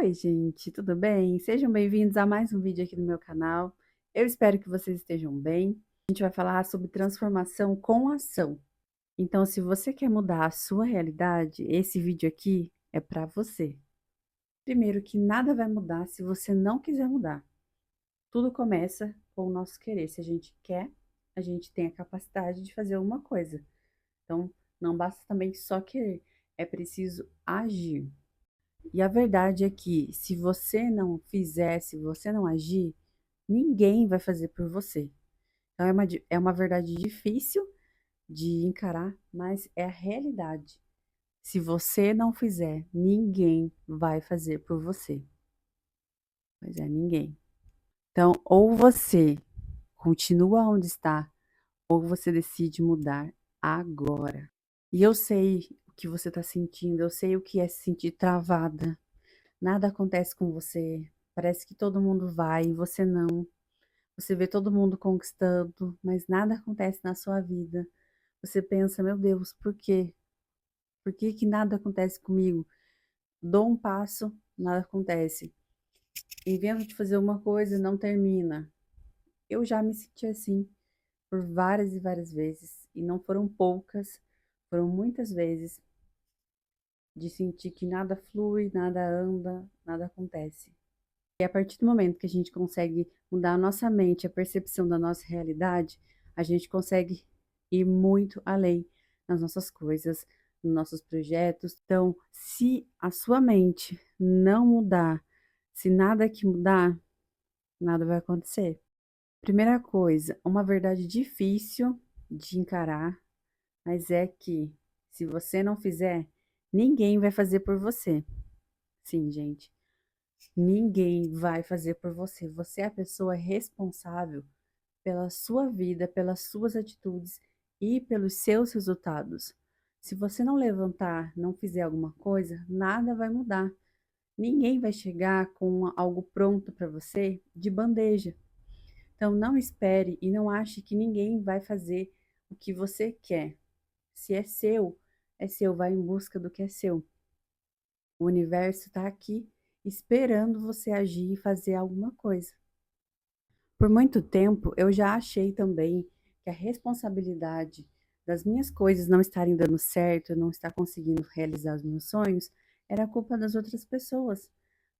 Oi, gente, tudo bem? Sejam bem-vindos a mais um vídeo aqui no meu canal. Eu espero que vocês estejam bem. A gente vai falar sobre transformação com ação. Então, se você quer mudar a sua realidade, esse vídeo aqui é para você. Primeiro, que nada vai mudar se você não quiser mudar. Tudo começa com o nosso querer. Se a gente quer, a gente tem a capacidade de fazer alguma coisa. Então, não basta também só querer, é preciso agir. E a verdade é que, se você não fizer, se você não agir, ninguém vai fazer por você. Então, é uma verdade difícil de encarar, mas é a realidade. Se você não fizer, ninguém vai fazer por você. Pois é, ninguém. Então, ou você continua onde está, ou você decide mudar agora. E eu sei o que você está sentindo, eu sei o que é se sentir travada. Nada acontece com você. Parece que todo mundo vai e você não. Você vê todo mundo conquistando, mas nada acontece na sua vida. Você pensa, meu Deus, por quê? Por que que nada acontece comigo? Dou um passo, nada acontece. Invento de fazer uma coisa e não termina. Eu já me senti assim por várias e várias vezes, e não foram poucas, foram muitas vezes de sentir que nada flui, nada anda, nada acontece. E a partir do momento que a gente consegue mudar a nossa mente, a percepção da nossa realidade, a gente consegue ir muito além nas nossas coisas, nos nossos projetos. Então, se a sua mente não mudar, se nada que mudar, nada vai acontecer. Primeira coisa, uma verdade difícil de encarar, mas é que se você não fizer, ninguém vai fazer por você. Sim, gente. Ninguém vai fazer por você. Você é a pessoa responsável pela sua vida, pelas suas atitudes e pelos seus resultados. Se você não levantar, não fizer alguma coisa, nada vai mudar. Ninguém vai chegar com algo pronto para você de bandeja. Então não espere e não ache que ninguém vai fazer o que você quer. Se é seu, vai em busca do que é seu. O universo está aqui esperando você agir e fazer alguma coisa. Por muito tempo, eu já achei também que a responsabilidade das minhas coisas não estarem dando certo, eu não estar conseguindo realizar os meus sonhos, era culpa das outras pessoas.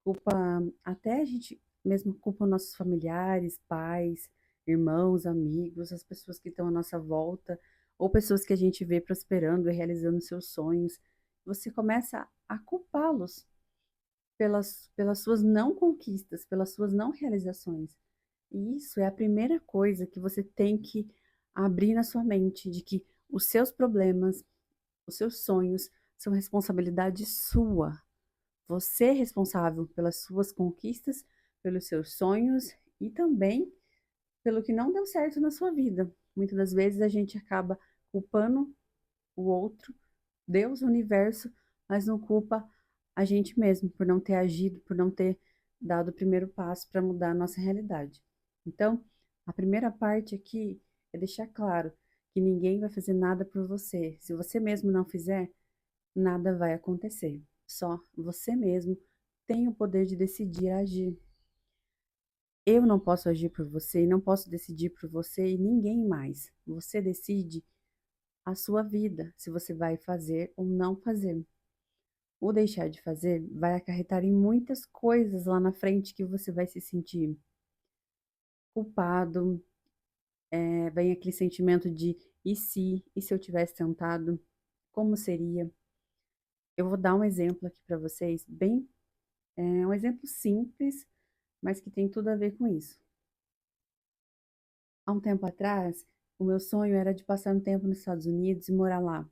Culpa, até a gente mesmo culpa nossos familiares, pais, irmãos, amigos, as pessoas que estão à nossa volta, ou pessoas que a gente vê prosperando e realizando seus sonhos. Você começa a culpá-los pelas suas não conquistas, pelas suas não realizações. E isso é a primeira coisa que você tem que abrir na sua mente, de que os seus problemas, os seus sonhos são responsabilidade sua. Você é responsável pelas suas conquistas, pelos seus sonhos e também pelo que não deu certo na sua vida. Muitas das vezes a gente acaba culpando o outro, Deus, o universo, mas não culpa a gente mesmo por não ter agido, por não ter dado o primeiro passo para mudar a nossa realidade. Então, a primeira parte aqui é deixar claro que ninguém vai fazer nada por você. Se você mesmo não fizer, nada vai acontecer. Só você mesmo tem o poder de decidir agir. Eu não posso agir por você e não posso decidir por você e ninguém mais. Você decide a sua vida, se você vai fazer ou não fazer. O deixar de fazer vai acarretar em muitas coisas lá na frente que você vai se sentir culpado, vem aquele sentimento de e se eu tivesse tentado, como seria? Eu vou dar um exemplo aqui para vocês, um exemplo simples, mas que tem tudo a ver com isso. Há um tempo atrás, o meu sonho era de passar um tempo nos Estados Unidos e morar lá.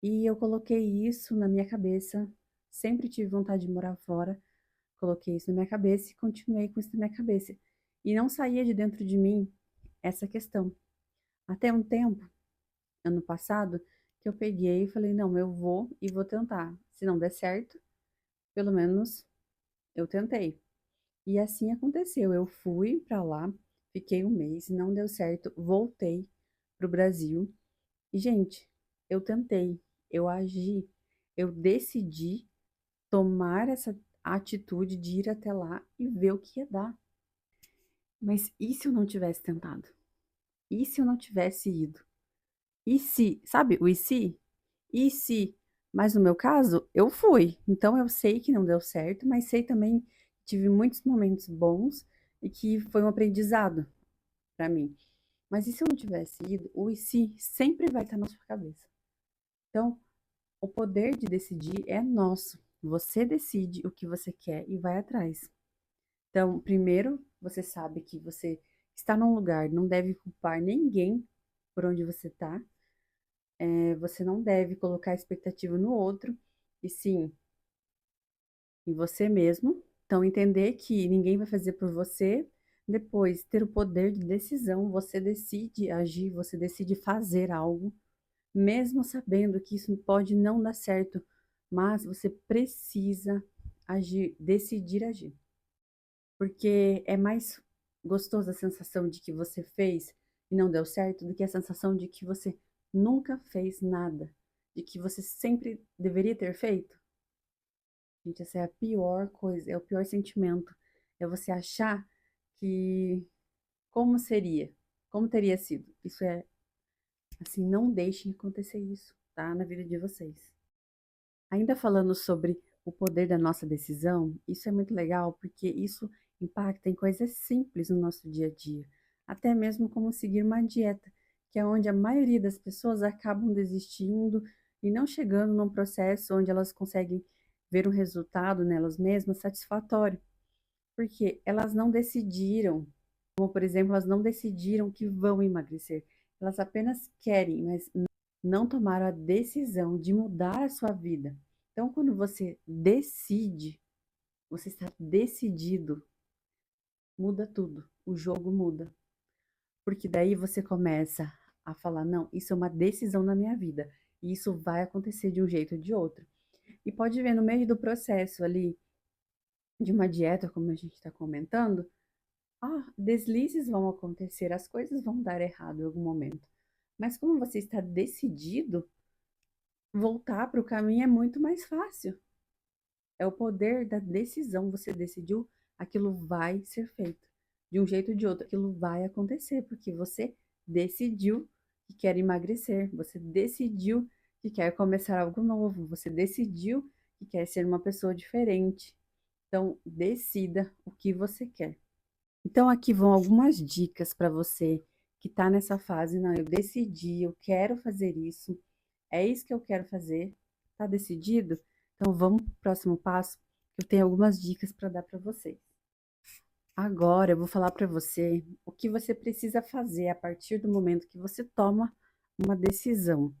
E eu coloquei isso na minha cabeça, sempre tive vontade de morar fora, coloquei isso na minha cabeça e continuei com isso na minha cabeça. E não saía de dentro de mim essa questão. Até um tempo, ano passado, que eu peguei e falei, não, eu vou e vou tentar. Se não der certo, pelo menos eu tentei. E assim aconteceu. Eu fui para lá, fiquei um mês, não deu certo, voltei pro Brasil. E, gente, eu tentei, eu agi, eu decidi tomar a atitude de ir até lá e ver o que ia dar. Mas e se eu não tivesse tentado? E se eu não tivesse ido? E se, sabe, o e se? E se? Mas no meu caso, eu fui. Então eu sei que não deu certo, mas sei também que tive muitos momentos bons e que foi um aprendizado para mim. Mas e se eu não tivesse ido? O e se sempre vai estar na sua cabeça. Então, o poder de decidir é nosso. Você decide o que você quer e vai atrás. Então, primeiro, você sabe que você está num lugar, não deve culpar ninguém por onde você está. Você não deve colocar expectativa no outro, e sim em você mesmo. Então, entender que ninguém vai fazer por você. Depois, ter o poder de decisão, você decide agir, você decide fazer algo, mesmo sabendo que isso pode não dar certo, mas você precisa agir, decidir agir. Porque é mais gostoso a sensação de que você fez e não deu certo do que a sensação de que você nunca fez nada, de que você sempre deveria ter feito. Gente, essa é a pior coisa, é o pior sentimento. É você achar que como seria, como teria sido. Isso é assim, não deixem acontecer isso, tá? Na vida de vocês. Ainda falando sobre o poder da nossa decisão, isso é muito legal porque isso impacta em coisas simples no nosso dia a dia, até mesmo como seguir uma dieta, que é onde a maioria das pessoas acabam desistindo e não chegando num processo onde elas conseguem ver um resultado nelas mesmas satisfatório, porque elas não decidiram, como por exemplo, elas não decidiram que vão emagrecer, elas apenas querem, mas não tomaram a decisão de mudar a sua vida. Então, quando você decide, você está decidido, muda tudo, o jogo muda. Porque daí você começa a falar: não, isso é uma decisão na minha vida, e isso vai acontecer de um jeito ou de outro. E pode ver no meio do processo ali de uma dieta, como a gente está comentando, deslizes vão acontecer, as coisas vão dar errado em algum momento. Mas como você está decidido, voltar para o caminho é muito mais fácil. É o poder da decisão. Você decidiu, aquilo vai ser feito. De um jeito ou de outro, aquilo vai acontecer, porque você decidiu que quer emagrecer, você decidiu que quer começar algo novo, você decidiu que quer ser uma pessoa diferente. Então, decida o que você quer. Então, aqui vão algumas dicas para você que está nessa fase. Não, eu decidi, eu quero fazer isso, é isso que eu quero fazer. Tá decidido? Então vamos pro próximo passo. Eu tenho algumas dicas para dar para vocês. Agora eu vou falar para você o que você precisa fazer a partir do momento que você toma uma decisão.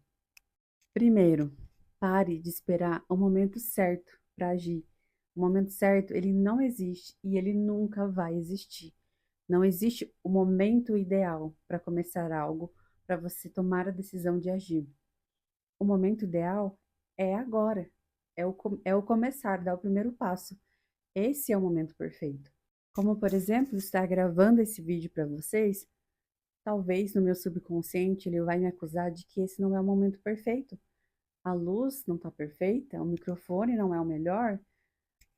Primeiro, pare de esperar o momento certo para agir. O momento certo, ele não existe e ele nunca vai existir. Não existe o momento ideal para começar algo, para você tomar a decisão de agir. O momento ideal é agora, é o começar, dar o primeiro passo. Esse é o momento perfeito. Como, por exemplo, estar gravando esse vídeo para vocês, talvez no meu subconsciente ele vai me acusar de que esse não é o momento perfeito. A luz não está perfeita, o microfone não é o melhor,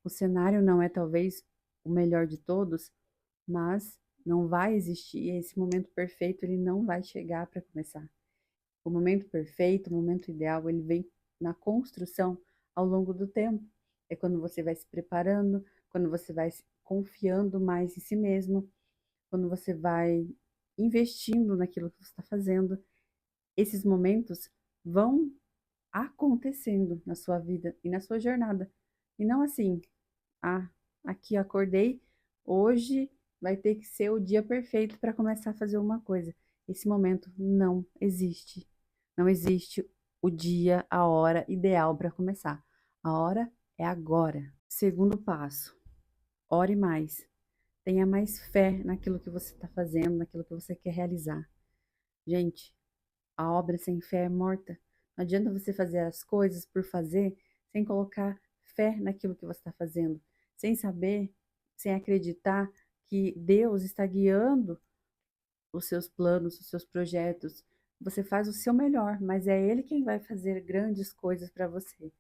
o cenário não é talvez o melhor de todos, mas não vai existir esse momento perfeito, ele não vai chegar para começar. O momento perfeito, o momento ideal, ele vem na construção ao longo do tempo. É quando você vai se preparando, quando você vai confiando mais em si mesmo, quando você vai investindo naquilo que você está fazendo. Esses momentos vão acontecendo na sua vida e na sua jornada. E não assim, ah, aqui acordei, hoje vai ter que ser o dia perfeito para começar a fazer uma coisa. Esse momento não existe. Não existe o dia, a hora ideal para começar. A hora é agora. Segundo passo, ore mais. Tenha mais fé naquilo que você está fazendo, naquilo que você quer realizar. Gente, a obra sem fé é morta. Não adianta você fazer as coisas por fazer sem colocar fé naquilo que você está fazendo, sem saber, sem acreditar que Deus está guiando os seus planos, os seus projetos. Você faz o seu melhor, mas é Ele quem vai fazer grandes coisas para você.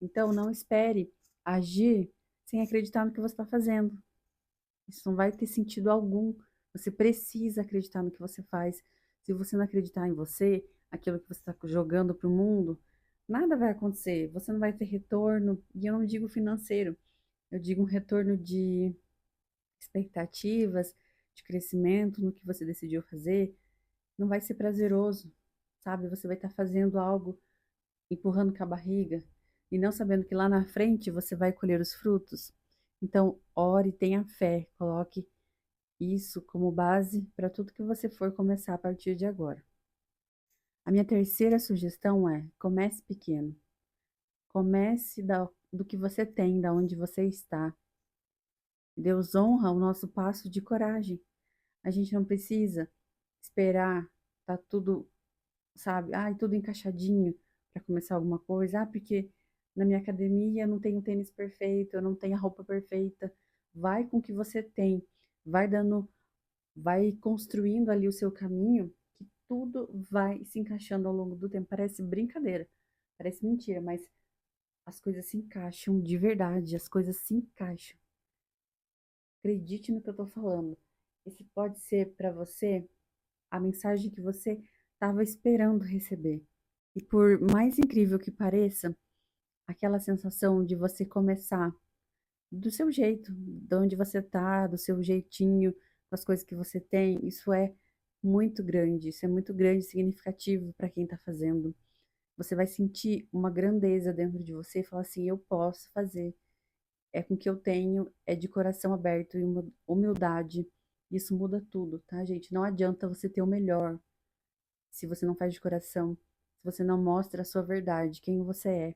Então, não espere agir sem acreditar no que você está fazendo. Isso não vai ter sentido algum. Você precisa acreditar no que você faz. Se você não acreditar em você, aquilo que você está jogando para o mundo, nada vai acontecer. Você não vai ter retorno. E eu não digo financeiro, eu digo um retorno de expectativas, de crescimento no que você decidiu fazer. Não vai ser prazeroso, sabe? Você vai estar fazendo algo, empurrando com a barriga e não sabendo que lá na frente você vai colher os frutos. Então, ore, tenha fé, coloque isso como base para tudo que você for começar a partir de agora. A minha terceira sugestão é: comece pequeno. Comece do que você tem, da onde você está. Deus honra o nosso passo de coragem. A gente não precisa esperar tá tudo, sabe? Ai, tudo encaixadinho para começar alguma coisa. Ah, porque na minha academia eu não tenho o tênis perfeito, eu não tenho a roupa perfeita. Vai com o que você tem. Vai dando, vai construindo ali o seu caminho, que tudo vai se encaixando ao longo do tempo. Parece brincadeira, parece mentira, mas as coisas se encaixam de verdade, as coisas se encaixam. Acredite no que eu tô falando. Esse pode ser para você a mensagem que você estava esperando receber. E por mais incrível que pareça, aquela sensação de você começar do seu jeito, de onde você tá, do seu jeitinho, com as coisas que você tem, isso é muito grande, isso é muito grande e significativo para quem está fazendo. Você vai sentir uma grandeza dentro de você e falar assim: eu posso fazer. É com o que eu tenho, é de coração aberto e uma humildade. Isso muda tudo, tá, gente? Não adianta você ter o melhor se você não faz de coração, se você não mostra a sua verdade, quem você é.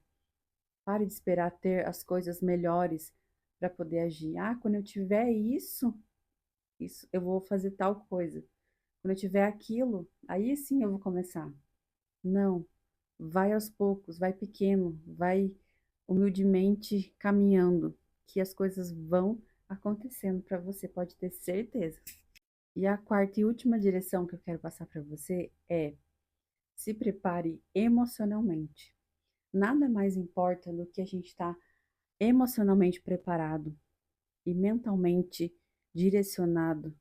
Pare de esperar ter as coisas melhores para poder agir. Ah, quando eu tiver isso, eu vou fazer tal coisa. Quando eu tiver aquilo, aí sim eu vou começar. Não, vai aos poucos, vai pequeno, vai humildemente caminhando, que as coisas vão acontecendo para você, pode ter certeza. E a quarta e última direção que eu quero passar para você é: se prepare emocionalmente. Nada mais importa do que a gente estar emocionalmente preparado e mentalmente direcionado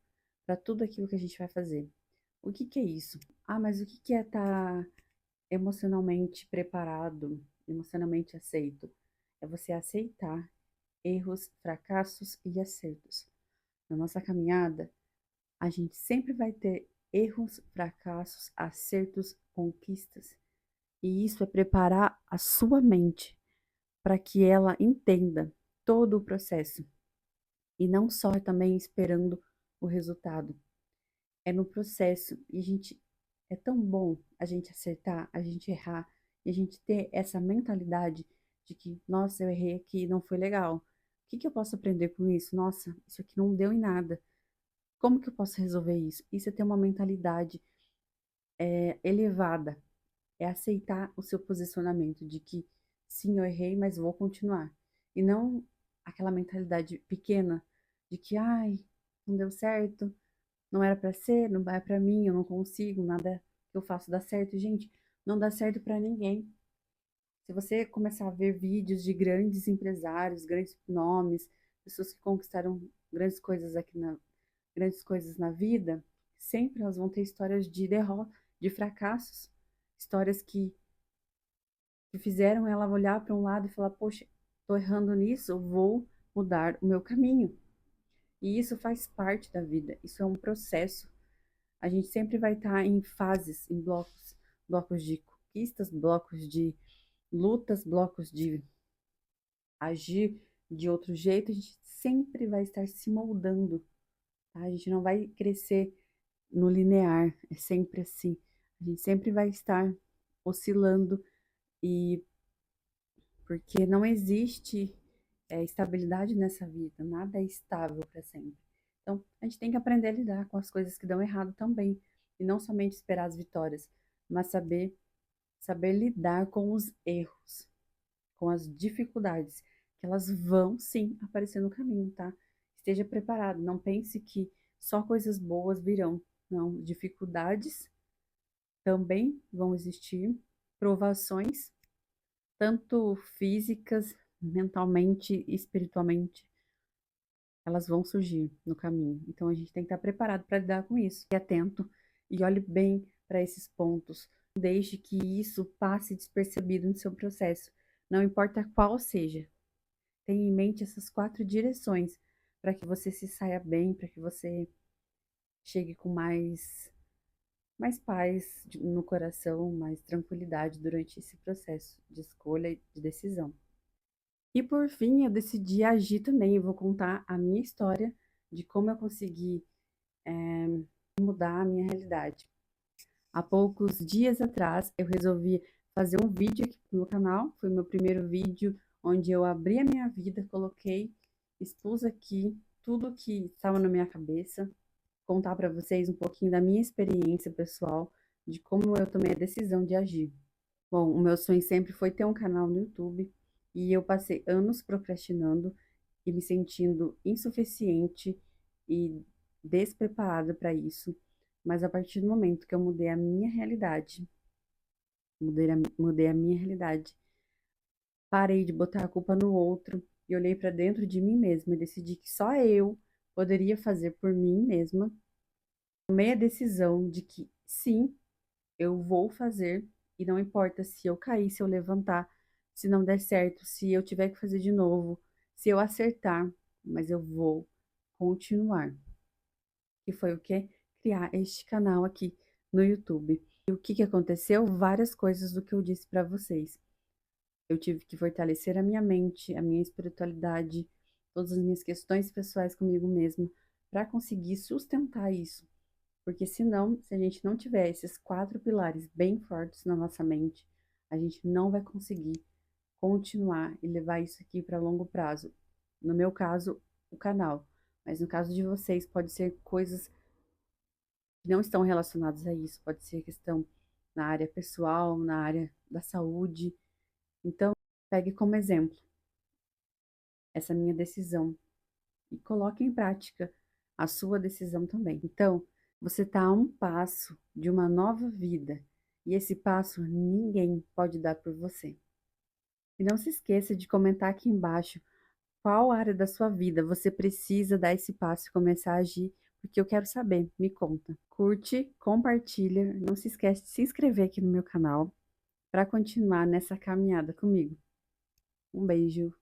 para tudo aquilo que a gente vai fazer. O que que é isso? Ah, mas o que que é estar emocionalmente preparado, emocionalmente aceito? É você aceitar erros, fracassos e acertos. Na nossa caminhada, a gente sempre vai ter erros, fracassos, acertos, conquistas. E isso é preparar a sua mente para que ela entenda todo o processo e não só também esperando o resultado. É no processo e a gente é tão bom a gente acertar, a gente errar e a gente ter essa mentalidade de que, nossa, eu errei aqui, não foi legal. O que que eu posso aprender com isso? Nossa, isso aqui não deu em nada. Como que eu posso resolver isso? Isso é ter uma mentalidade elevada, é aceitar o seu posicionamento de que sim, eu errei, mas vou continuar. E não aquela mentalidade pequena de que, ai, não deu certo, não era para ser, não é para mim, eu não consigo, nada que eu faço dá certo. Gente, não dá certo para ninguém. Se você começar a ver vídeos de grandes empresários, grandes nomes, pessoas que conquistaram grandes coisas na vida, sempre elas vão ter histórias de derrota, de fracassos, histórias que fizeram ela olhar para um lado e falar: poxa, estou errando nisso, vou mudar o meu caminho. E isso faz parte da vida, isso é um processo. A gente sempre vai estar em fases, em blocos, blocos de conquistas, blocos de lutas, blocos de agir de outro jeito. A gente sempre vai estar se moldando, tá? A gente não vai crescer no linear, é sempre assim. A gente sempre vai estar oscilando e porque não existe estabilidade nessa vida, nada é estável para sempre. Então, a gente tem que aprender a lidar com as coisas que dão errado também, e não somente esperar as vitórias, mas saber lidar com os erros, com as dificuldades, que elas vão sim aparecer no caminho, tá? Esteja preparado, não pense que só coisas boas virão. Não, dificuldades também vão existir, provações tanto físicas, mentalmente e espiritualmente, elas vão surgir no caminho. Então a gente tem que estar preparado para lidar com isso. E atento e olhe bem para esses pontos. Não deixe que isso passe despercebido no seu processo, não importa qual seja. Tenha em mente essas 4 direções para que você se saia bem, para que você chegue com mais paz no coração, mais tranquilidade durante esse processo de escolha e de decisão. E por fim, eu decidi agir também. Eu vou contar a minha história de como eu consegui mudar a minha realidade. Há poucos dias atrás, eu resolvi fazer um vídeo aqui no meu canal. Foi o meu primeiro vídeo onde eu abri a minha vida, coloquei, expus aqui tudo que estava na minha cabeça, contar para vocês um pouquinho da minha experiência pessoal, de como eu tomei a decisão de agir. Bom, o meu sonho sempre foi ter um canal no YouTube e eu passei anos procrastinando e me sentindo insuficiente e despreparada para isso. Mas a partir do momento que eu mudei a minha realidade, mudei a minha realidade, parei de botar a culpa no outro e olhei para dentro de mim mesma e decidi que só eu poderia fazer por mim mesma. Tomei a decisão de que sim, eu vou fazer e não importa se eu cair, se eu levantar, se não der certo, se eu tiver que fazer de novo, se eu acertar, mas eu vou continuar. E foi o que? Criar este canal aqui no YouTube. E o que aconteceu? Várias coisas do que eu disse para vocês. Eu tive que fortalecer a minha mente, a minha espiritualidade, todas as minhas questões pessoais comigo mesma, para conseguir sustentar isso. Porque senão, se a gente não tiver esses 4 pilares bem fortes na nossa mente, a gente não vai conseguir continuar e levar isso aqui para longo prazo. No meu caso, o canal. Mas no caso de vocês, pode ser coisas que não estão relacionadas a isso. Pode ser questão na área pessoal, na área da saúde. Então, pegue como exemplo essa minha decisão e coloque em prática a sua decisão também. Então, você está a um passo de uma nova vida e esse passo ninguém pode dar por você. E não se esqueça de comentar aqui embaixo qual área da sua vida você precisa dar esse passo e começar a agir, porque eu quero saber. Me conta. Curte, compartilha, não se esquece de se inscrever aqui no meu canal para continuar nessa caminhada comigo. Um beijo.